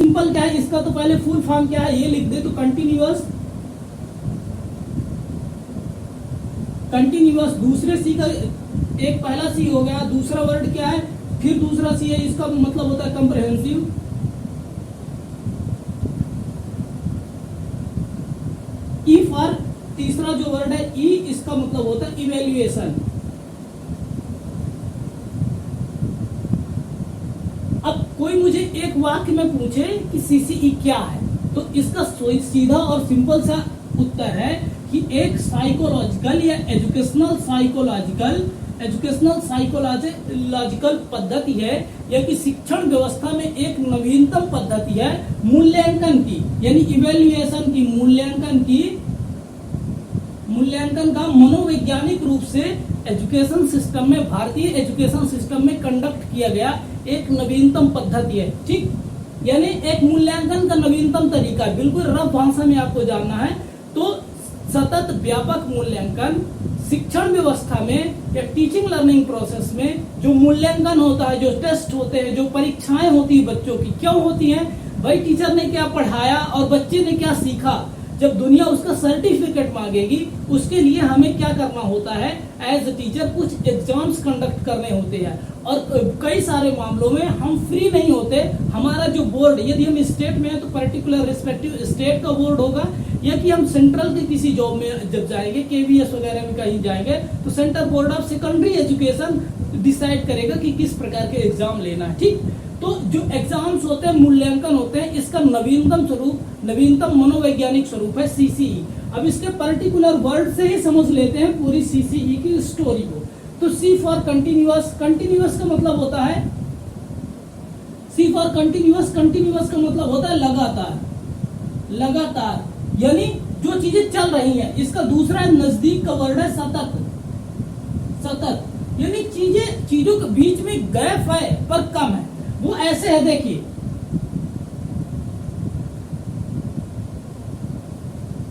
Simple क्या है, इसका तो पहले फुल फॉर्म क्या है ये लिख दे, तो कंटिन्यूअस, कंटिन्यूअस दूसरे सी का एक पहला सी हो गया, दूसरा वर्ड क्या है, फिर दूसरा सी है, इसका मतलब होता है कंप्रहेंसिव। ई फॉर तीसरा जो वर्ड है ई, इसका मतलब होता है इवेल्युएशन। अब कोई मुझे एक वाक्य में पूछे कि सीसीई क्या है, तो इसका सीधा और सिंपल सा उत्तर है कि एक साइकोलॉजिकल या एजुकेशनल साइकोलॉजिकल पद्धति है, या कि शिक्षण व्यवस्था में एक नवीनतम पद्धति है मूल्यांकन की, यानी इवेल्युएशन की, मूल्यांकन का मनोवैज्ञानिक रूप से एजुकेशन सिस्टम में, भारतीय एजुकेशन सिस्टम में कंडक्ट किया गया एक नवीनतम पद्धति है। ठीक, यानी एक मूल्यांकन का नवीनतम तरीका है। बिल्कुल रफ भाषा में आपको जानना है तो सतत व्यापक मूल्यांकन शिक्षण व्यवस्था में या टीचिंग लर्निंग प्रोसेस में जो मूल्यांकन होता है, जो टेस्ट होते हैं, जो परीक्षाएं होती है बच्चों की, क्यों होती हैं? भाई टीचर ने क्या पढ़ाया और बच्चे ने क्या सीखा। जब दुनिया उसका सर्टिफिकेट मांगेगी उसके लिए हमें क्या करना होता है, एज ए टीचर कुछ एग्जाम्स कंडक्ट करने होते हैं, और कई सारे मामलों में हम फ्री नहीं होते। हमारा जो बोर्ड, यदि हम स्टेट में है तो पर्टिकुलर रिस्पेक्टिव स्टेट का बोर्ड होगा, या कि हम सेंट्रल के किसी जॉब में जब जाएंगे, केवीएस वगैरह में कहीं जाएंगे, तो central board of secondary education decide करेगा कि किस प्रकार के एग्जाम लेना है। ठीक, तो जो एग्जाम्स होते हैं, मूल्यांकन होते हैं, इसका नवीनतम स्वरूप, नवीनतम मनोवैज्ञानिक स्वरूप है सीसीई। अब इसके पर्टिकुलर वर्ड से ही समझ लेते हैं पूरी सीसीई की स्टोरी को। तो सी फॉर कंटिन्यूअस, कंटिन्यूअस का मतलब होता है, सी फॉर कंटिन्यूअस, कंटिन्यूअस का मतलब होता है लगातार, लगातार, यानी जो चीजें चल रही हैं। इसका दूसरा नजदीक का वर्ड है सतत, सतत, यानी चीजों के बीच में गैप है पर कम है। वो ऐसे है, देखिए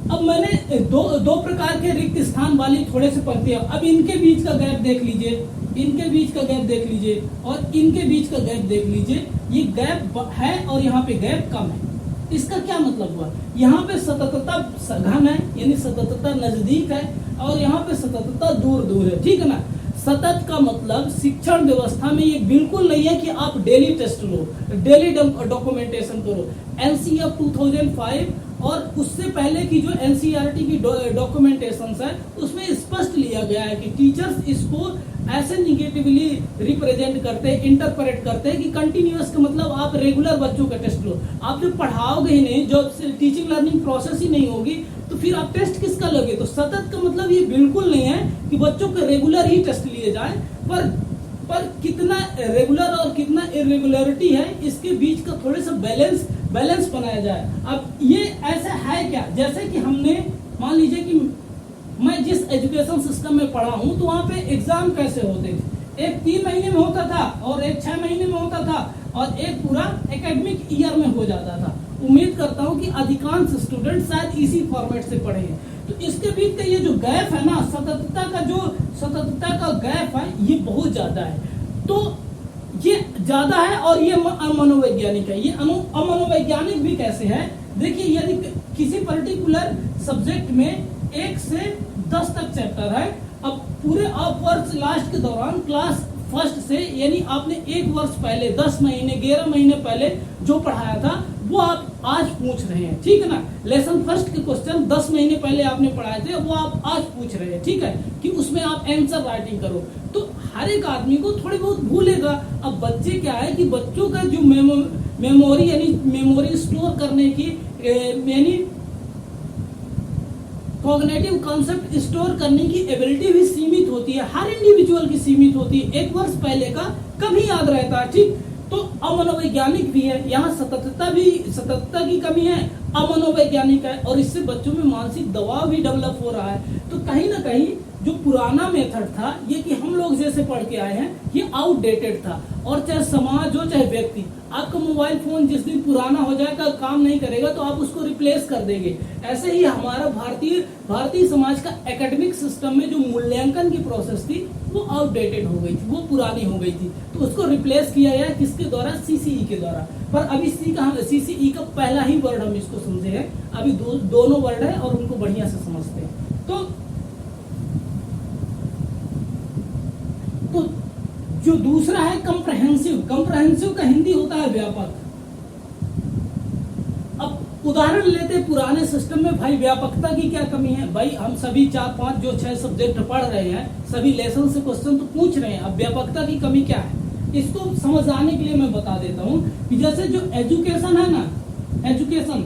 अब मैंने दो प्रकार के रिक्त स्थान वाली थोड़े से पंक्तियां, अब इनके बीच का गैप देख लीजिए, इनके बीच का गैप देख लीजिए, और इनके बीच का गैप देख लीजिए। ये गैप है और यहाँ पे गैप कम है। इसका क्या मतलब हुआ? यहाँ पे सततता सघन है, यानी सततता नजदीक है, और यहाँ पे सततता दूर दूर है। ठीक है ना? सतत का मतलब शिक्षण व्यवस्था में ये बिल्कुल नहीं है कि आप डेली टेस्ट लो, डेली डॉक्यूमेंटेशन करो। एनसीईआरटी 2005 और उससे पहले की जो एनसीईआरटी की डॉक्यूमेंटेशन है उसमें स्पष्ट लिया गया है कि टीचर्स इसको ऐसे निगेटिवली रिप्रेजेंट करते हैं, इंटरप्रेट करते हैं कि कंटिन्यूअस का मतलब आप रेगुलर बच्चों का टेस्ट लो। आप जो पढ़ाओगे ही नहीं, जो टीचिंग लर्निंग प्रोसेस ही नहीं होगी, तो फिर आप टेस्ट किसका लोगे? तो सतत का मतलब ये बिल्कुल नहीं है कि बच्चों के रेगुलर ही टेस्ट लिए जाए, पर कितना रेगुलर और कितना इरेगुलरिटी है इसके बीच का थोड़े सा बैलेंस बनाया जाए। अब ये ऐसा है क्या, जैसे कि हमने मान लीजिए कि मैं जिस एजुकेशन सिस्टम में पढ़ा हूं तो वहां पे एग्जाम कैसे होते थे, एक 3 महीने में होता था और एक 6 महीने में होता था और एक पूरा एकेडमिक ईयर में हो जाता था। उम्मीद करता हूं कि अधिकांश स्टूडेंट शायद इसी फॉर्मेट से पढ़े हैं। तो इसके बीच का ये जो गैप है ना, सततता का गैप है, ये बहुत ज्यादा है। तो ये ज्यादा है और ये अमनोवैज्ञानिक है। ये अमनोवैज्ञानिक भी कैसे है? देखिए, यदि किसी पर्टिकुलर सब्जेक्ट में 1 से 10 तक चैप्टर है, अब पूरे आप वर्ष लास्ट के दौरान क्लास फर्स्ट से, यानी आपने 1 वर्ष पहले 10 महीने 11 महीने पहले जो पढ़ाया था वो आप आज पूछ रहे हैं। ठीक है ना? लेसन फर्स्ट के क्वेश्चन 10 महीने पहले आपने पढ़ाए थे, वो आप आज पूछ रहे हैं। ठीक है, कि उसमें आप आंसर राइटिंग करो। तो हर एक आदमी को थोड़ी बहुत भूलेगा। अब बच्चे क्या है कि बच्चों का जो मेमोरी, यानी मेमोरी स्टोर करने की, यानी कॉग्निटिव कॉन्सेप्ट स्टोर करने की एबिलिटी भी सीमित होती है, हर इंडिविजुअल की सीमित होती है। 1 वर्ष पहले का कभी याद रहता है। ठीक, तो अमनोवैज्ञानिक भी है, यहाँ सततता की कमी है, अमनोवैज्ञानिक है, और इससे बच्चों में मानसिक दबाव भी डेवलप हो रहा है। तो कहीं ना कहीं जो पुराना मेथड था ये कि हम लोग जैसे पढ़ के आए हैं ये आउटडेटेड था। और चाहे समाज हो चाहे व्यक्ति, आपका मोबाइल फोन जिस दिन पुराना हो जाएगा, काम नहीं करेगा, तो आप उसको रिप्लेस कर देंगे। ऐसे ही हमारा भारतीय समाज का एकेडमिक सिस्टम में जो मूल्यांकन की प्रोसेस थी वो आउटडेटेड हो गई थी, वो पुरानी हो गई थी। तो उसको रिप्लेस किया गया किसके द्वारा? सीसीई के द्वारा। पर अभी सीसीई का पहला ही वर्ड हम इसको समझे हैं, अभी दोनों वर्ड है और उनको बढ़िया से समझते हैं। तो जो दूसरा है कंप्रहेंसिव का हिंदी होता है व्यापक। अब उदाहरण लेते हैं पुराने सिस्टम में, भाई व्यापकता की क्या कमी है? भाई हम सभी 4, 5 जो 6 सब्जेक्ट पढ़ रहे हैं, सभी लेसन से क्वेश्चन तो पूछ रहे हैं, अब व्यापकता की कमी क्या है? इसको समझाने के लिए मैं बता देता हूँ कि जैसे जो एजुकेशन है ना, एजुकेशन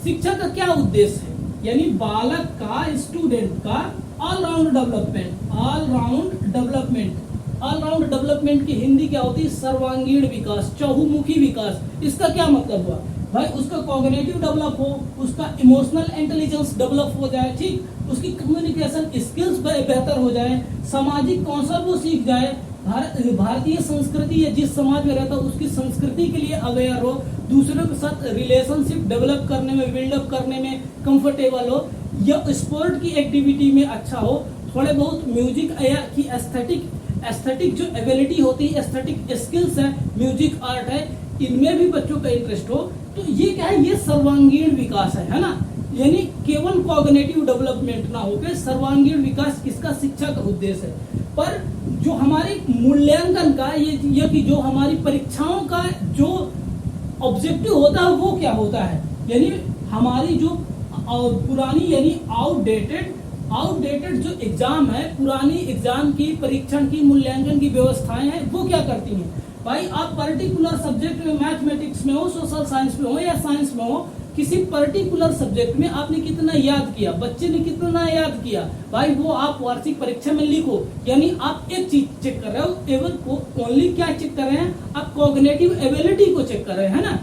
शिक्षा का क्या उद्देश्य है? यानी बालक का, स्टूडेंट का ऑलराउंड डेवलपमेंट की हिंदी क्या होती है? सर्वांगीण विकास, चहुमुखी विकास। इसका क्या मतलब हुआ? भाई उसका कॉग्निटिव डेवलप हो, उसका इमोशनल इंटेलिजेंस डेवलप हो जाए, ठीक, उसकी कम्युनिकेशन स्किल्स बेहतर हो जाए, सामाजिक कौशल वो सीख जाए, भारतीय संस्कृति है जिस समाज में रहता है उसकी संस्कृति के लिए अवेयर हो, दूसरों के साथ रिलेशनशिप डेवलप करने में, बिल्डअप करने में कंफर्टेबल हो, या स्पोर्ट की एक्टिविटी में अच्छा हो, थोड़े बहुत म्यूजिक की एस्थेटिक जो एबिलिटी होती है, एस्थेटिक स्किल्स है, म्यूजिक आर्ट है, इनमें भी बच्चों का इंटरेस्ट हो, तो ये क्या है? ये सर्वांगीण विकास है ना। यानी केवल कॉग्निटिव डेवलपमेंट ना होकर सर्वांगीण विकास किसका? शिक्षा का उद्देश्य है। पर जो हमारे मूल्यांकन का ये कि जो हमारी परीक्षाओं का जो ऑब्जेक्टिव होता है वो क्या होता है? यानी हमारी जो पुरानी यानी आउटडेटेड जो एग्जाम है, पुरानी एग्जाम की, परीक्षण की, मूल्यांकन की व्यवस्थाएं हैं, वो क्या करती हैं? भाई आप पर्टिकुलर सब्जेक्ट में, मैथमेटिक्स में हो, सोशल साइंस में हो या साइंस में हो, किसी पर्टिकुलर सब्जेक्ट में आपने कितना याद किया, बच्चे ने कितना याद किया, भाई वो आप वार्षिक परीक्षा में लिखो। यानी आप एक चीज चेक कर रहे हो, एवं ओनली क्या चेक कर रहे हैं? आप कॉग्निटिव एबिलिटी को चेक कर रहे हैं ना,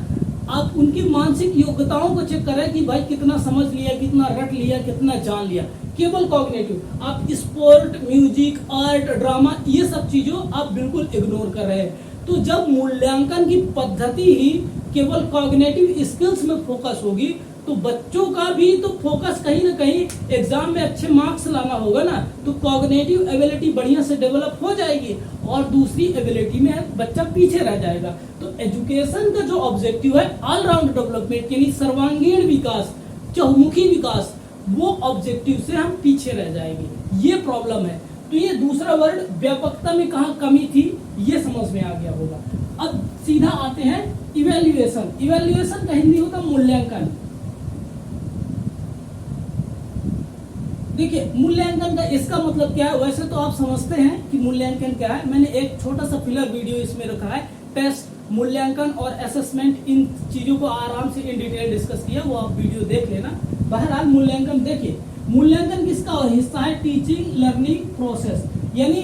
आप उनकी मानसिक योग्यताओं को चेक कर रहे हैं कि भाई कितना समझ लिया, कितना रट लिया, कितना जान लिया, केवल कॉग्निटिव। आप स्पोर्ट, म्यूजिक, आर्ट, ड्रामा, ये सब चीजों आप बिल्कुल इग्नोर कर रहे हैं। तो जब मूल्यांकन की पद्धति ही केवल कॉग्निटिव स्किल्स में फोकस होगी, तो बच्चों का भी तो फोकस कहीं ना कहीं एग्जाम में अच्छे मार्क्स लाना होगा ना, तो कॉग्निटिव एबिलिटी बढ़िया से डेवलप हो जाएगी और दूसरी एबिलिटी में बच्चा पीछे रह जाएगा। तो एजुकेशन का जो ऑब्जेक्टिव है ऑलराउंड डेवलपमेंट यानी सर्वांगीण विकास, चहुमुखी विकास, वो ऑब्जेक्टिव से हम पीछे रह जाएंगे। ये प्रॉब्लम है। तो ये दूसरा वर्ड व्यापकता में कहाँ कमी थी ये समझ में आ गया होगा। अब सीधा आते हैं इवैल्यूएशन। इवैल्यूएशन का हिंदी होता मूल्यांकन। देखिए मूल्यांकन का इसका मतलब क्या है? वैसे तो आप समझते हैं कि मूल्यांकन क्या है। मैंने एक छोटा सा फिलर वीडियो इसमें रखा है, टेस्ट, मूल्यांकन और असेसमेंट, इन चीजों को आराम से इन डिटेल डिस्कस किया, वो आप वीडियो देख लेना। बहरहाल मूल्यांकन देखिए, मूल्यांकन किसका हिस्सा है? Teaching learning process. यानी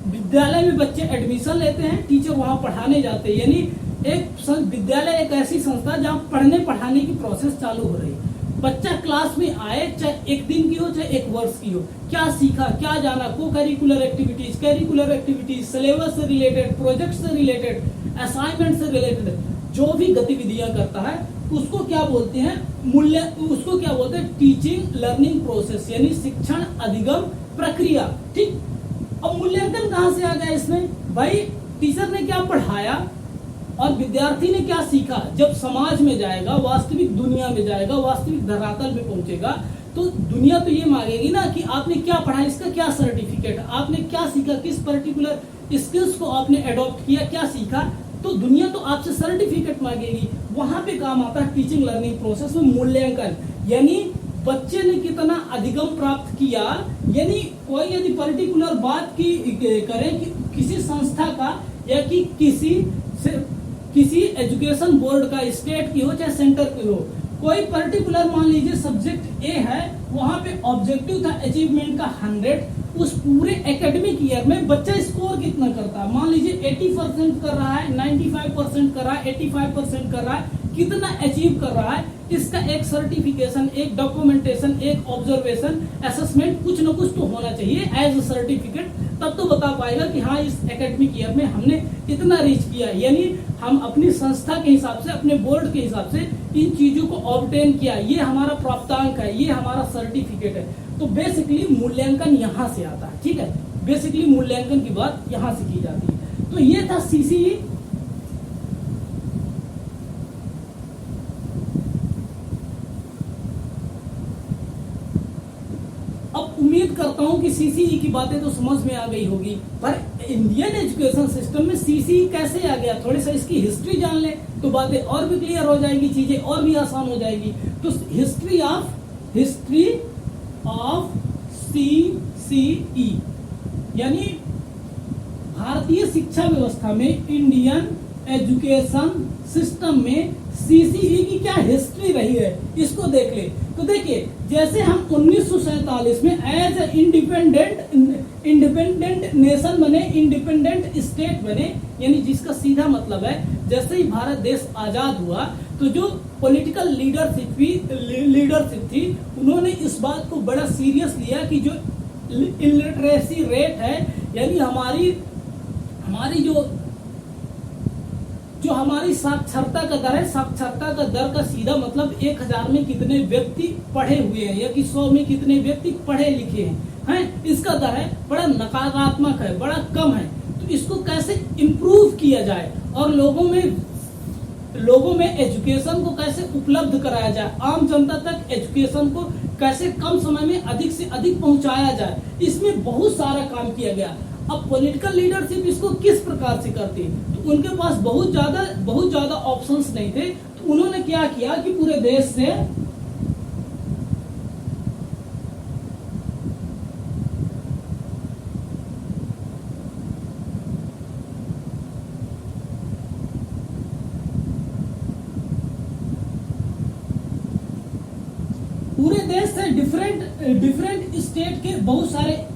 विद्यालय में बच्चे एडमिशन लेते हैं, टीचर वहां पढ़ाने जाते हैं। यानी एक विद्यालय एक ऐसी संस्था जहां पढ़ने पढ़ाने की प्रोसेस चालू हो रही है। बच्चा क्लास में आए, चाहे एक दिन की हो चाहे एक वर्ष की हो, क्या सीखा, क्या जाना, को करिकुलर एक्टिविटीज, सिलेबस से रिलेटेड, प्रोजेक्ट से रिलेटेड, असाइनमेंट से रिलेटेड जो भी गतिविधियां करता है उसको क्या बोलते हैं? उसको क्या बोलते हैं? टीचिंग लर्निंग प्रोसेस, यानी शिक्षण अधिगम प्रक्रिया। ठीक। अब मूल्यांकन कहां से आ गया इसमें? भाई टीचर ने क्या पढ़ाया और विद्यार्थी ने क्या सीखा। जब समाज में जाएगा, वास्तविक दुनिया में जाएगा, वास्तविक धरातल में पहुंचेगा, तो दुनिया तो ये मांगेगी ना कि आपने क्या पढ़ा, इसका क्या सर्टिफिकेट, आपने क्या सीखा, किस पर्टिकुलर स्किल्स को आपने एडॉप्ट किया, क्या सीखा। तो दुनिया तो आपसे सर्टिफिकेट मांगेगी। वहां पे काम आता है टीचिंग लर्निंग प्रोसेस में मूल्यांकन, यानी बच्चे ने कितना अधिगम प्राप्त किया। यानी कोई यदि पर्टिकुलर बात की करें कि किसी संस्था का या कि किसी एजुकेशन बोर्ड का, स्टेट की हो चाहे सेंटर की हो, कोई पर्टिकुलर मान लीजिए सब्जेक्ट ए है, वहां पे ऑब्जेक्टिव था अचीवमेंट का 100, उस पूरे एकेडमिक ईयर में बच्चा स्कोर कितना करता है, मान लीजिए 80% कर रहा है, 95% कर रहा है, 85% कर रहा है, कितना अचीव कर रहा है, इसका एक सर्टिफिकेशन, एक डॉक्यूमेंटेशन, एक ऑब्जर्वेशन, असेसमेंट कुछ ना कुछ तो होना चाहिए एज अ सर्टिफिकेट। तब तो बता पाएगा कि हाँ इस एकेडमिक ईयर में हमने इतना रीच किया, यानी हम अपनी संस्था के हिसाब से, अपने बोर्ड के हिसाब से इन चीजों को ऑब्टेन किया, ये हमारा प्राप्तांक है, ये हमारा सर्टिफिकेट है। तो बेसिकली मूल्यांकन यहाँ से आता है, ठीक है। बेसिकली मूल्यांकन की बात यहाँ से की जाती है। तो ये था सीसीई। अब उम्मीद करता हूं कि सीसीई की बातें तो समझ में आ गई होगी, पर इंडियन एजुकेशन सिस्टम में सीसीई कैसे आ गया, थोड़ी सा इसकी हिस्ट्री जान ले तो बातें और भी क्लियर हो जाएगी, चीजें और भी आसान हो जाएगी। तो हिस्ट्री ऑफ सीसीई यानी भारतीय शिक्षा व्यवस्था में, इंडियन एजुकेशन सिस्टम में सीसीई की क्या हिस्ट्री रही है, इसको देख ले। तो देखिए, जैसे हम 1947 में एज ए इंडिपेंडेंट नेशन बने, इंडिपेंडेंट स्टेट बने, यानी जिसका सीधा मतलब है जैसे ही भारत देश आजाद हुआ तो जो पॉलिटिकल लीडरशिप थी, उन्होंने इस बात को बड़ा सीरियस लिया कि जो इलिटरेसी रेट है, यानी हमारी जो हमारी साक्षरता का दर है, साक्षरता का दर का सीधा मतलब 1000 में कितने व्यक्ति पढ़े हुए हैं या कि 100 में कितने व्यक्ति पढ़े लिखे हैं, इसका दर है बड़ा नकारात्मक है, बड़ा कम है। तो इसको कैसे इम्प्रूव किया जाए और लोगों में एजुकेशन को कैसे उपलब्ध कराया जाए, आम जनता तक एजुकेशन को कैसे कम समय में अधिक से अधिक पहुंचाया जाए, इसमें बहुत सारा काम किया गया। अब पॉलिटिकल लीडरशिप इसको किस प्रकार से करती, तो उनके पास बहुत ज्यादा ऑप्शंस नहीं थे। तो उन्होंने क्या किया कि पूरे देश से डिफरेंट स्टेट के बहुत सारे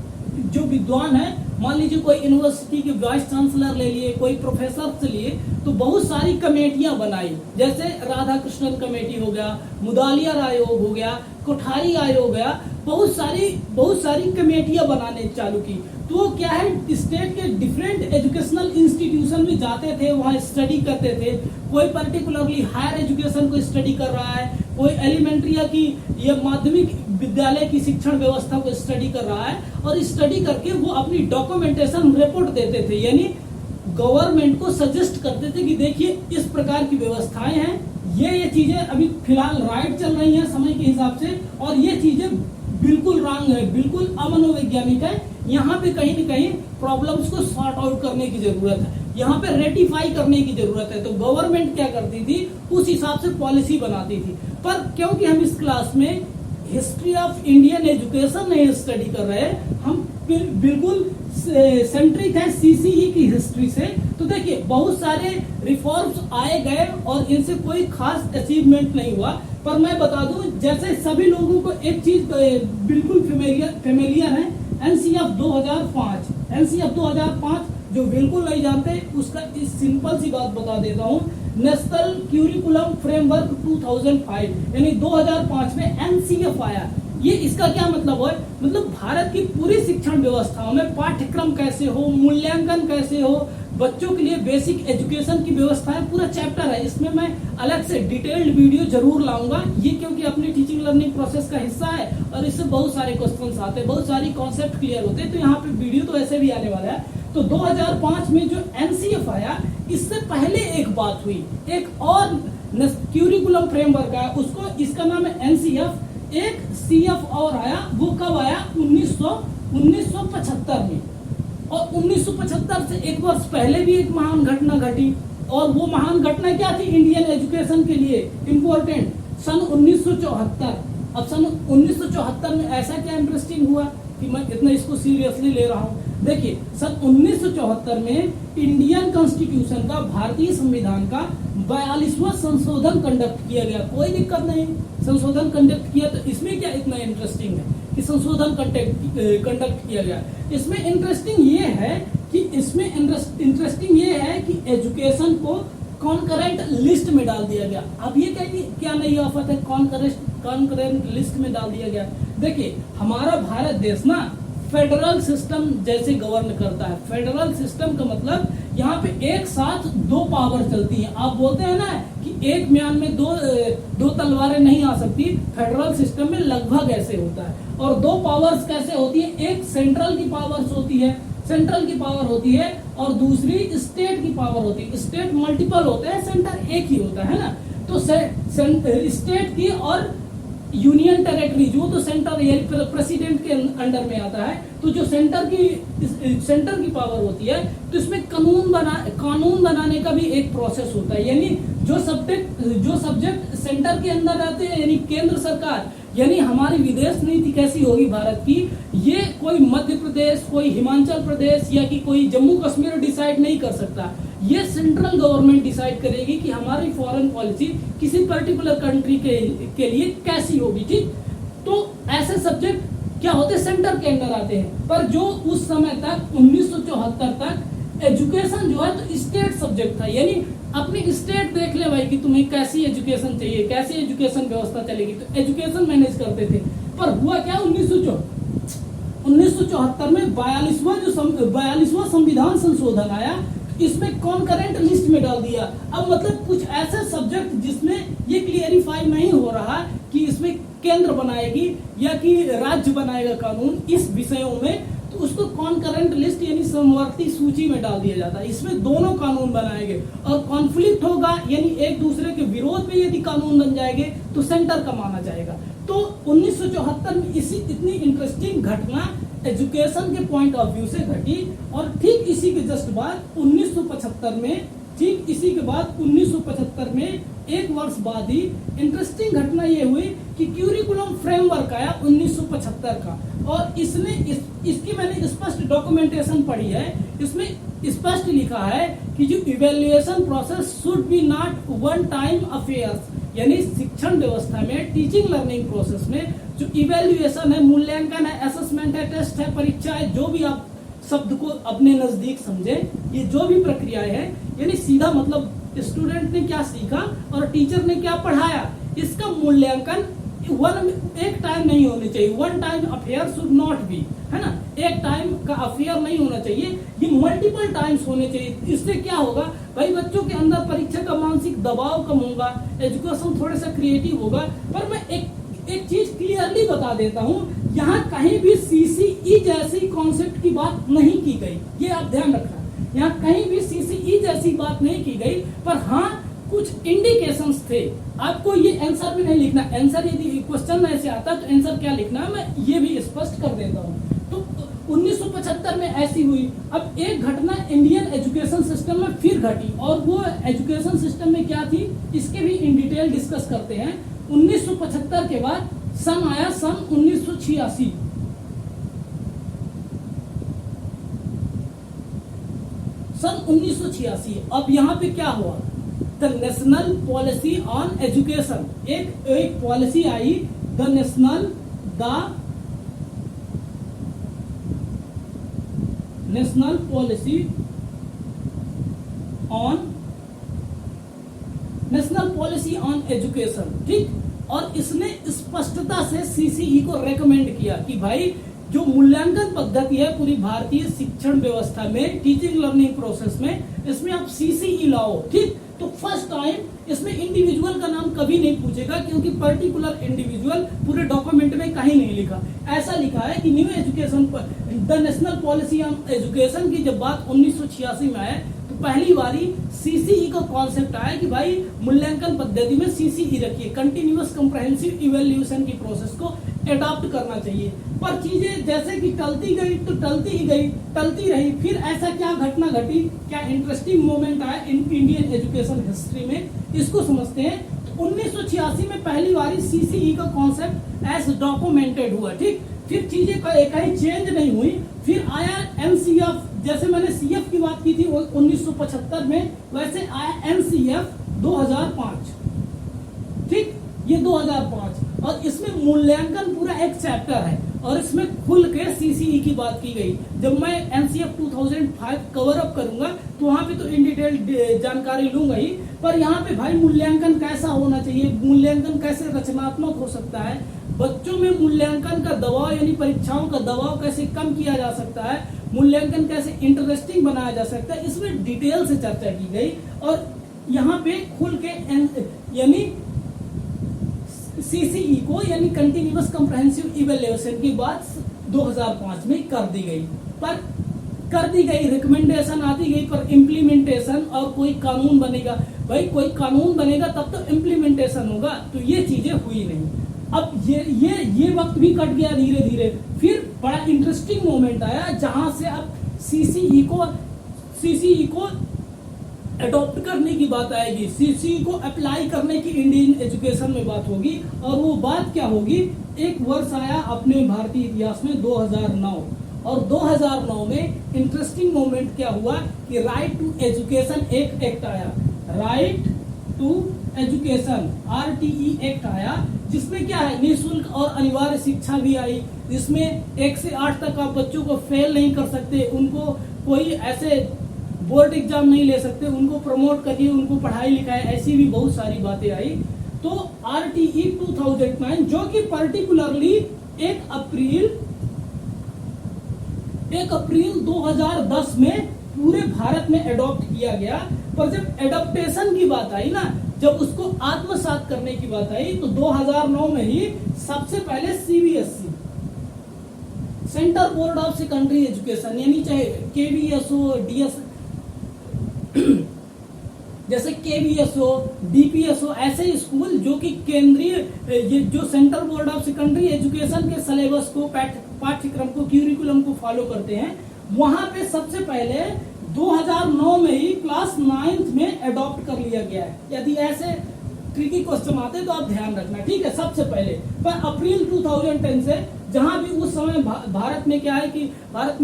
जो विद्वान हैं, मान लीजिए कोई यूनिवर्सिटी के वाइस चांसलर ले लिए, कोई प्रोफेसर से लिए, तो बहुत सारी कमेटियां बनाई, जैसे राधा कृष्णन कमेटी हो गया, मुदालियार आयोग हो गया, कोठारी आयोग हो गया, बहुत सारी कमेटियां बनाने चालू की। तो क्या है, स्टेट के डिफरेंट एजुकेशनल इंस्टीट्यूशन में जाते थे, वहाँ स्टडी करते थे। कोई पर्टिकुलरली हायर एजुकेशन को स्टडी कर रहा है, कोई एलिमेंट्री या माध्यमिक विद्यालय की शिक्षण व्यवस्था को स्टडी कर रहा है, और स्टडी करके वो अपनी डॉक्यूमेंटेशन रिपोर्ट देते थे, यानी गवर्नमेंट को सजेस्ट करते थे कि देखिए इस प्रकार की व्यवस्थाएं हैं, ये चीजें अभी फिलहाल राइट चल रही हैं समय के हिसाब से, और ये चीजें बिल्कुल रॉन्ग है, बिल्कुल अमनोवैज्ञानिक है, यहाँ पे कहीं न कहीं प्रॉब्लम्स को सॉर्ट आउट करने की जरूरत है, यहाँ पे रेटिफाई करने की जरूरत है। तो गवर्नमेंट क्या करती थी, उस हिसाब से पॉलिसी बनाती थी। पर क्योंकि हम इस क्लास में हिस्ट्री ऑफ इंडियन एजुकेशन नहीं स्टडी कर रहे हैं, हम बिल्कुल सेंट्रिक है सीसीई की हिस्ट्री से। तो देखिए, बहुत सारे रिफॉर्म्स आए गए और इनसे कोई खास अचीवमेंट नहीं हुआ। पर मैं बता दूं, जैसे सभी लोगों को एक चीज बिल्कुल फेमिलियर है, एनसीएफ 2005, एनसीएफ 2005 जो बिल्कुल नहीं जानते उसका इस सिंपल सी बात बता देता हूँ, नेशनल क्यूरिकुलम फ्रेमवर्क 2005, यानी 2005 में एनसीएफ आया। ये इसका क्या मतलब है, मतलब भारत की पूरी शिक्षण व्यवस्थाओं में पाठ्यक्रम कैसे हो, मूल्यांकन कैसे हो, बच्चों के लिए बेसिक एजुकेशन की व्यवस्था है, पूरा चैप्टर है। इसमें मैं अलग से डिटेल्ड वीडियो जरूर लाऊंगा, ये क्योंकि अपनी टीचिंग लर्निंग प्रोसेस का हिस्सा है और इससे बहुत सारे क्वेश्चंस आते हैं, बहुत सारी कॉन्सेप्ट क्लियर होते हैं। तो यहाँ पे वीडियो तो ऐसे भी आने वाला है। तो 2005 में जो एनसीएफ आया, इससे पहले एक बात हुई, एक और क्यूरिकुलम फ्रेमवर्क आया, उसको इसका नाम है एनसीएफ। एक सीएफ और आया, वो कब आया, 1975 में। और 1975 से एक वर्ष पहले भी एक महान घटना घटी, और वो महान घटना क्या थी इंडियन एजुकेशन के लिए इम्पोर्टेंट, सन 1974। अब सन 1974 में ऐसा क्या इंटरेस्टिंग हुआ कि मैं इतना इसको सीरियसली ले रहा हूँ। देखिए, सन 1974 में इंडियन कॉन्स्टिट्यूशन का, भारतीय संविधान का 42वां संशोधन कंडक्ट किया गया। कोई दिक्कत नहीं, संशोधन कंडक्ट किया, तो इसमें क्या इतना इंटरेस्टिंग है कि संशोधन कंडक्ट किया गया। इसमें इंटरेस्टिंग ये है कि एजुकेशन को कॉन्करेंट लिस्ट में डाल दिया गया। अब ये क्या नई आफत है, कॉन्करेंट लिस्ट में डाल दिया गया। देखिए हमारा भारत देश ना फेडरल सिस्टम जैसे गवर्न करता है। फेडरल सिस्टम का मतलब यहाँ पे एक साथ दो पावर चलती हैं। आप बोलते हैं ना कि एक म्यान में दो तलवारें नहीं आ सकती, फेडरल सिस्टम में लगभग ऐसे होता है। और दो पावर्स कैसे होती है, एक सेंट्रल की पावर्स होती है, सेंट्रल की पावर होती है, और दूसरी स्टेट की पावर होती है। स्टेट मल्टीपल होते हैं, सेंटर एक ही होता है ना। तो स्टेट की और यूनियन टेरिटरी जो तो सेंटर यानी प्रेसिडेंट के अंडर में आता है। तो जो सेंटर की पावर होती है, तो इसमें कानून बनाने का भी एक प्रोसेस होता है। यानी जो सब्जेक्ट सेंटर के अंदर आते हैं, यानी केंद्र सरकार, यानी हमारी विदेश नीति कैसी होगी भारत की, ये कोई मध्य प्रदेश, कोई हिमाचल प्रदेश या कि कोई जम्मू कश्मीर डिसाइड नहीं कर सकता। ये सेंट्रल गवर्नमेंट डिसाइड करेगी कि हमारी फॉरेन पॉलिसी किसी पर्टिकुलर कंट्री के लिए कैसी होगी, ठीक। तो ऐसे सब्जेक्ट क्या होते हैं, सेंटर के अंदर आते हैं। पर जो उस समय तक 1974 तक एजुकेशन जो है तो स्टेट सब्जेक्ट था। यानी अपनी स्टेट देख ले भाई कि तुम्हें कैसी एजुकेशन चाहिए, कैसी एजुकेशन व्यवस्था चलेगी, तो एजुकेशन मैनेज करते थे। पर हुआ क्या, 1974 में 42वां संविधान संशोधन आया, इसमें कॉन्करेंट लिस्ट में डाल दिया। अब मतलब कुछ ऐसे सब्जेक्ट जिसमें ये क्लियरिफाई नहीं हो रहा कि इसमें केंद्र बनाएगी या कि राज्य बनाएगा कानून इस विषयों में, तो उसको कॉन्करेंट लिस्ट यानी समवर्ती सूची में डाल दिया जाता है। इसमें दोनों कानून बनाएंगे और कॉन्फ्लिक्ट होगा, यानी एक दूसरे के विरोध में यदि कानून बन जाएंगे तो सेंटर का माना जाएगा। तो 1974 में इतनी इंटरेस्टिंग घटना एजुकेशन के पॉइंट ऑफ व्यू से घटी। और ठीक इसी के जस्ट बाद 1975 में एक वर्ष बाद ही इंटरेस्टिंग घटना ये हुई कि क्यूरिकुलम फ्रेमवर्क आया 1975 का। और इसकी मैंने स्पष्ट डॉक्यूमेंटेशन पढ़ी है। इसमें स्पष्ट लिखा है कि जो evaluation process should be not one time affairs, यानी शिक्षण व्यवस्था में टीचिंग लर्निंग प्रोसेस में जो इवेल्युएशन है, मूल्यांकन है, असेसमेंट है, टेस्ट है, परीक्षा है, जो भी आप शब्द को अपने नजदीक समझे, ये जो भी प्रक्रियाएं हैं, यानी सीधा मतलब स्टूडेंट ने क्या सीखा और टीचर ने क्या पढ़ाया, इसका मूल्यांकन एक टाइम नहीं होनी चाहिए। One time affair should not be, है ना, एक टाइम का अफेयर नहीं होना चाहिए, ये मल्टीपल टाइम्स होने चाहिए। इससे क्या होगा भाई, बच्चों के अंदर परीक्षा का मानसिक दबाव कम होगा, एजुकेशन थोड़ा सा क्रिएटिव होगा। पर मैं एक चीज क्लियरली बता देता हूँ, यहाँ कहीं भी CCE जैसी कॉन्सेप्ट की बात नहीं की गई, ये आप ध्यान रखना। यहाँ कहीं भी CCE जैसी बात नहीं की गई, पर हाँ कुछ इंडिकेशंस थे। आपको ये आंसर भी नहीं लिखना, आंसर यदि क्वेश्चन ऐसे आता है तो आंसर क्या लिखना है, मैं ये भी स्पष्ट कर देता हूँ। तो 1975 में ऐसी हुई। अब एक घटना इंडियन एजुकेशन सिस्टम में फिर घटी, और वो एजुकेशन सिस्टम में क्या थी, इसके भी इन डिटेल डिस्कस करते हैं। 1975 के बाद सन आया सन 1986। सन 1986। अब यहाँ पे क्या हुआ, the national policy on education, एक पॉलिसी आई, the national policy on education, ठीक। और इसने स्पष्टता से CCE को रेकमेंड किया कि भाई जो मूल्यांकन पद्धति है पूरी भारतीय शिक्षण व्यवस्था में, टीचिंग लर्निंग प्रोसेस में, इसमें आप CCE लाओ, ठीक। तो फर्स्ट टाइम इसमें इंडिविजुअल का नाम कभी नहीं पूछेगा, क्योंकि पर्टिकुलर इंडिविजुअल पूरे डॉक्यूमेंट में कहीं नहीं लिखा। ऐसा लिखा है कि new education, the national policy on education की जब बात 1986 में आए, तो पहली बारी CCE का कॉन्सेप्ट आया कि भाई मूल्यांकन पद्धति में CCE रखिए, कंटिन्यूअस कॉम्प्रहेंसिव इवैल्यूएशन की प्रोसेस को एडॉप्ट करना चाहिए। पर चीजें जैसे कि टलती गई तो टलती ही गई, टलती रही। फिर ऐसा क्या घटना घटी, क्या इंटरेस्टिंग मोमेंट आया इंडियन एजुकेशन हिस्ट्री में, इसको समझते हैं। तो 1986 में पहली बारी CCE का कॉन्सेप्ट एज डॉक्यूमेंटेड हुआ, ठीक। फिर चीजें कहीं चेंज नहीं हुई। फिर आया NCF, जैसे मैंने CF की बात की थी 1975 में, वैसे आया NCF 2005, ठीक, ये 2005। और इसमें मूल्यांकन पूरा एक चैप्टर है, और इसमें खुल के सीसीई की बात की गई। जब मैं एनसीएफ 2005 कवर अप करूंगा तो वहां पे तो इन डिटेल जानकारी लूंगा ही, पर यहाँ पे भाई मूल्यांकन कैसा होना चाहिए, मूल्यांकन कैसे रचनात्मक हो सकता है, बच्चों में मूल्यांकन का दबाव यानी परीक्षाओं का दबाव कैसे कम किया जा सकता है, मूल्यांकन कैसे इंटरेस्टिंग बनाया जा सकता है, इसमें डिटेल से चर्चा की गई। और यहाँ पे खुल के यानी सीसीई को यानी कंटिन्यूअस कॉम्प्रिहेंसिव इवैल्यूएशन की बात 2005 में कर दी गई, पर कर दी गई, रिकमेंडेशन आती गई, पर इम्प्लीमेंटेशन और कोई कानून बनेगा, भाई कोई कानून बनेगा तब तो इम्प्लीमेंटेशन होगा, तो ये चीजें हुई नहीं। अब ये वक्त भी कट गया धीरे धीरे। फिर बड़ा इंटरेस्टिंग मोमेंट आया जहां से अब सीसीई को अडॉप्ट करने की बात आएगी, सीसीई को अप्लाई करने की इंडियन एजुकेशन में बात होगी। और वो बात क्या होगी, एक वर्ष आया अपने भारतीय इतिहास में 2009, और 2009 में इंटरेस्टिंग मोमेंट क्या हुआ कि राइट टू एजुकेशन एक्ट आया, right to education RTE act आया, जिसमें क्या है निःशुल्क और अनिवार्य शिक्षा भी आई, जिसमें 1 से 8 तक आप बच्चों को फेल नहीं कर सकते, उनको कोई ऐसे बोर्ड एग्जाम नहीं ले सकते, उनको प्रमोट करिए, उनको पढ़ाई लिखाई, ऐसी भी बहुत सारी बातें आई। तो RTE 2009 जो कि पर्टिकुलरली 1 अप्रैल 2010 में पूरे भारत में एडॉप्ट किया गया, पर जब एडॉप्टेशन की बात आई ना, जब उसको आत्मसात करने की बात आई, तो 2009 में ही सबसे पहले CBSE central board of secondary education, यानी चाहे KVS हो, DS जैसे KVS हो, DPS हो, ऐसे स्कूल जो कि केंद्रीय ये जो central board of secondary education के सिलेबस को, पाठ्यक्रम को, क्यूरिकुलम को फॉलो करते हैं, वहां पे सबसे पहले 2009 में ही क्लास 9th में अडॉप्ट कर लिया गया है। यदि ऐसे ट्रिकी क्वेश्चन आते तो आप ध्यान रखना, ठीक है। सबसे पहले पर अप्रैल 2010 से, जहां भी उस समय भारत में क्या है कि भारत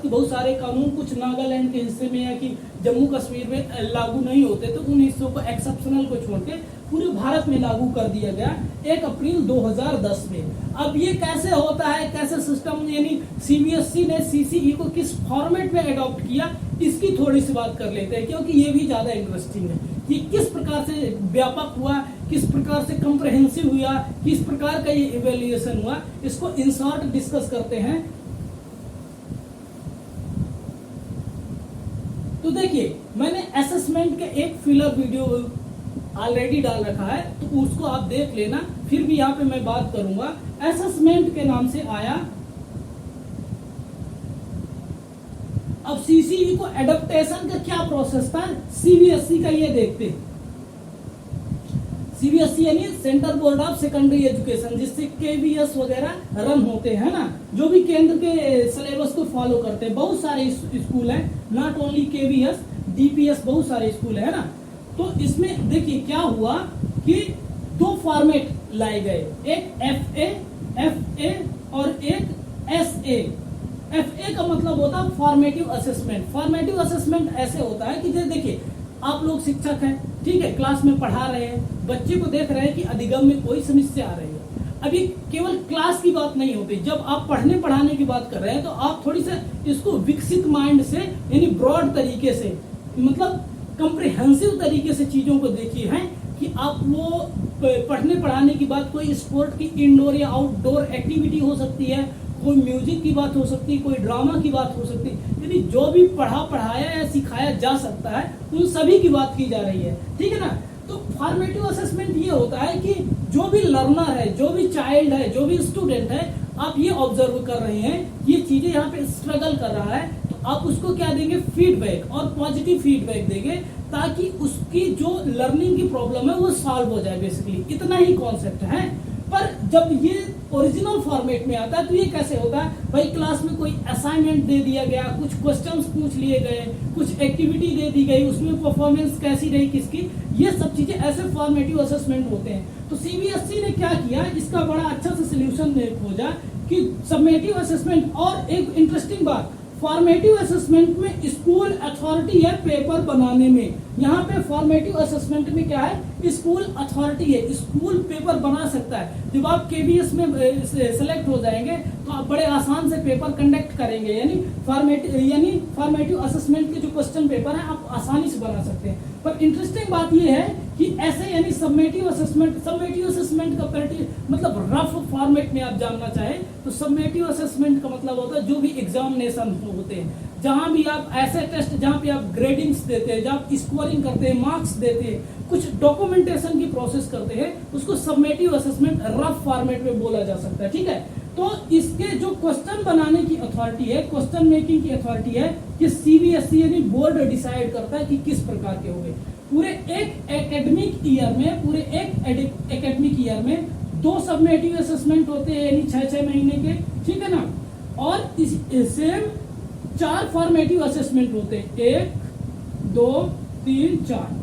के बहुत सारे कानून कुछ नागालैंड के हिस्से में या कि जम्मू कश्मीर में लागू नहीं होते, तो उन हिस्सों को एक्सेप्शनल को छोड़ के पूरे भारत में लागू कर दिया गया 1 अप्रैल 2010 में। अब ये कैसे होता है, कैसे सिस्टम, यानी CBSE ने CCE को किस फॉर्मेट में अडॉप्ट किया, इसकी थोड़ी सी बात कर लेते हैं, क्योंकि ये भी ज्यादा इंटरेस्टिंग है कि किस प्रकार से व्यापक हुआ, किस प्रकार से कॉम्प्रिहेंसिव हुआ, किस प्रकार का ये इवैल्यूएशन हुआ, इसको इन शॉर्ट डिस्कस करते हैं। तो देखिए, मैंने असेसमेंट के एक फिलर वीडियो ऑलरेडी डाल रखा है, तो उसको आप देख लेना, फिर भी यहाँ पे मैं बात करूंगा। असेसमेंट के नाम से आया। अब CCE को एडप्टेशन का क्या प्रोसेस था, CBSE का ये देखते हैं। CBSE यानी central board of secondary education, जिससे KVS वगैरह रन होते हैं ना, जो भी केंद्र के सिलेबस को फॉलो करते हैं। बहुत सारे स्कूल हैं, नॉट ओनली KVS, DPS, बहुत सारे स्कूल है ना। तो इसमें देखिए क्या हुआ कि 2 फॉर्मेट लाए गए, एक FA और एक SA। FA का मतलब होता है फॉर्मेटिव असेसमेंट। फॉर्मेटिव असेसमेंट ऐसे होता है कि देखिए, आप लोग शिक्षक हैं, ठीक है, क्लास में पढ़ा रहे हैं, बच्चे को देख रहे हैं कि अधिगम में कोई समस्या आ रही है। अब ये केवल क्लास की बात नहीं होती, जब आप पढ़ने पढ़ाने की बात कर रहे हैं तो आप थोड़ी सा इसको विकसित माइंड से, यानी ब्रॉड तरीके से, मतलब कॉम्प्रिहेंसिव तरीके से चीजों को देखिए हैं कि आप वो पढ़ने पढ़ाने की बात, कोई स्पोर्ट की इंडोर या आउटडोर एक्टिविटी हो सकती है, कोई म्यूजिक की बात हो सकती है, कोई ड्रामा की बात हो सकती है, यानी जो भी पढ़ाया या सिखाया जा सकता है उन सभी की बात की जा रही है, ठीक है ना। तो फॉर्मेटिव असेसमेंट ये होता है कि जो भी लर्नर है, जो भी चाइल्ड है, जो भी स्टूडेंट है, आप ये ऑब्जर्व कर रहे हैं, ये चीजें यहाँ पे स्ट्रगल कर रहा है, तो आप उसको क्या देंगे, फीडबैक, और पॉजिटिव फीडबैक देंगे, ताकि उसकी जो लर्निंग की प्रॉब्लम है वो सॉल्व हो जाए। बेसिकली इतना ही कॉन्सेप्ट है। पर जब ये ओरिजिनल फॉर्मेट में आता है तो ये कैसे होता है, भाई क्लास में कोई असाइनमेंट दे दिया गया, कुछ क्वेश्चंस पूछ लिए गए, कुछ एक्टिविटी दे दी गई, उसमें परफॉर्मेंस कैसी रही किसकी, ये सब चीजें ऐसे फॉर्मेटिव असेसमेंट होते हैं। तो CBSE ने क्या किया, इसका बड़ा अच्छा से सोल्यूशन खोजा कि समेटिव असेसमेंट। और एक इंटरेस्टिंग बात, फॉर्मेटिव असेसमेंट में स्कूल अथॉरिटी है पेपर बनाने में, यहाँ पे फॉर्मेटिव असेसमेंट में क्या है, स्कूल अथॉरिटी है, स्कूल पेपर बना सकता है। जब आप केबीएस में सेलेक्ट हो जाएंगे तो आप बड़े आसान से पेपर कंडक्ट करेंगे, यानी फॉर्मेटिव असेसमेंट के जो क्वेश्चन पेपर है आप आसानी से बना सकते हैं। पर इंटरेस्टिंग बात यह है कि ऐसे यानी सबमेटिव असेसमेंट का मतलब रफ फॉर्मेट में आप जानना चाहें तो सबमेटिव असेसमेंट का मतलब होता है जो भी एग्जामिनेशन होते हैं, जहां भी आप ऐसे टेस्ट जहां पे आप ग्रेडिंग्स देते हैं, जहां आप स्कोरिंग करते हैं, मार्क्स देते हैं, कुछ डॉक्यूमेंटेशन की प्रोसेस करते हैं, उसको सबमेटिव असेसमेंट रफ फॉर्मेट में बोला जा सकता है। ठीक है, तो इसके जो क्वेश्चन बनाने की अथॉरिटी है, क्वेश्चन मेकिंग की अथॉरिटी है, कि सीबीएसई यानी बोर्ड डिसाइड करता है कि किस प्रकार के होंगे। पूरे एक एकेडमिक ईयर में 2 सबमेटिव असेसमेंट होते हैं, यानी 6-6 महीने के, ठीक है ना। और इस सेम 4 फॉर्मेटिव असेसमेंट होते हैं, 1, 2, 3, 4।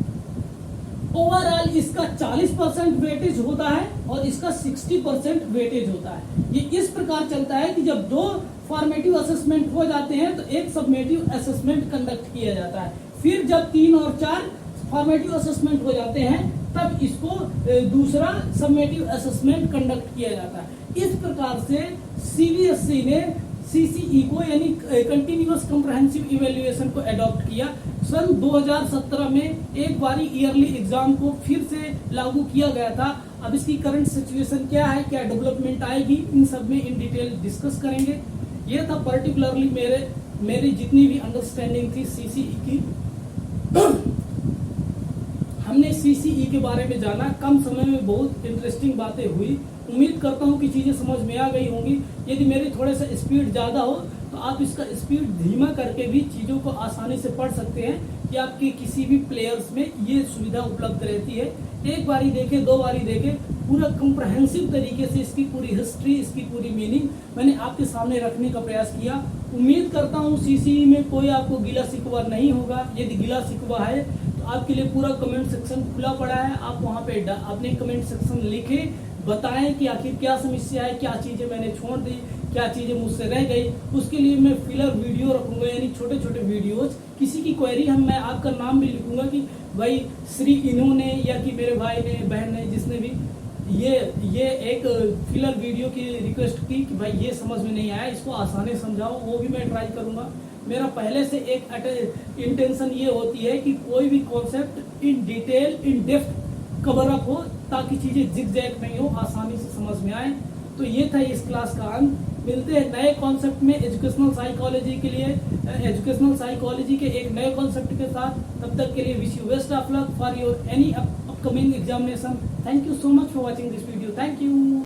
ओवरऑल इसका 40% वेटेज होता है और इसका 60% वेटेज होता है। ये इस प्रकार चलता है कि जब 2 फॉर्मेटिव असेसमेंट हो जाते हैं तो एक सबमेटिव असेसमेंट कंडक्ट किया जाता है। फिर जब 3 और 4 फॉर्मेटिव असेसमेंट हो जाते हैं तब इसको दूसरा सबमेटिव असेसमेंट कंडक्ट किया जाता है। इस प्रकार से सीबीएसई ने सीसीई को यानी कंटिन्यूअस कॉम्प्रहेंसिव इवैल्यूएशन को अडॉप्ट किया। सन 2017 में एक बारी ईयरली एग्जाम को फिर से लागू किया गया था। अब इसकी करंट सिचुएशन क्या है, क्या डेवलपमेंट आएगी, इन सब में इन डिटेल डिस्कस करेंगे। ये था पर्टिकुलरली मेरी जितनी भी अंडरस्टैंडिंग थी सीसीई की। हमने सीसीई के बारे में जाना, कम समय में बहुत इंटरेस्टिंग बातें हुई। उम्मीद करता हूँ कि चीजें समझ में आ गई होंगी। यदि मेरी थोड़ा सा स्पीड ज्यादा हो तो आप इसका स्पीड धीमा करके भी चीजों को आसानी से पढ़ सकते हैं कि आपके किसी भी प्लेयर्स में ये सुविधा उपलब्ध रहती है। एक बारी देखे, 2 बारी देखे, पूरा कॉम्प्रहेंसिव तरीके से इसकी पूरी हिस्ट्री, इसकी पूरी मीनिंग मैंने आपके सामने रखने का प्रयास किया। उम्मीद करता हूँ सीसीई में कोई आपको गिला शिकवा नहीं होगा। यदि गिला शिकवा है तो आपके लिए पूरा कमेंट सेक्शन खुला पड़ा है। आप वहाँ पे अपने कमेंट सेक्शन लिखे, बताएं कि आखिर क्या समस्या है, क्या चीजें मैंने छोड़ दी, क्या चीजें मुझसे रह गई। उसके लिए मैं फिलर वीडियो रखूंगा, यानी छोटे छोटे वीडियोज। किसी की क्वेरी मैं आपका नाम भी लिखूंगा कि भाई श्री इन्होंने या कि मेरे भाई ने, बहन ने, जिसने भी ये एक फिलर वीडियो की रिक्वेस्ट की कि भाई ये समझ में नहीं आया, इसको आसानी समझाओ, वो भी मैं ट्राई करूंगा। मेरा पहले से एक इंटेंशन ये होती है कि कोई भी concept in detail, in depth cover up हो, ताकि चीजें जिग-जैग नहीं हो, आसानी से समझ में आए। तो ये था इस क्लास का अंत। मिलते हैं नए कॉन्सेप्ट में एजुकेशनल साइकोलॉजी के लिए, एजुकेशनल साइकोलॉजी के एक नए कॉन्सेप्ट के साथ। तब तक के लिए wish you best of luck for your any upcoming examination. Thank you so much for watching this video. Thank you.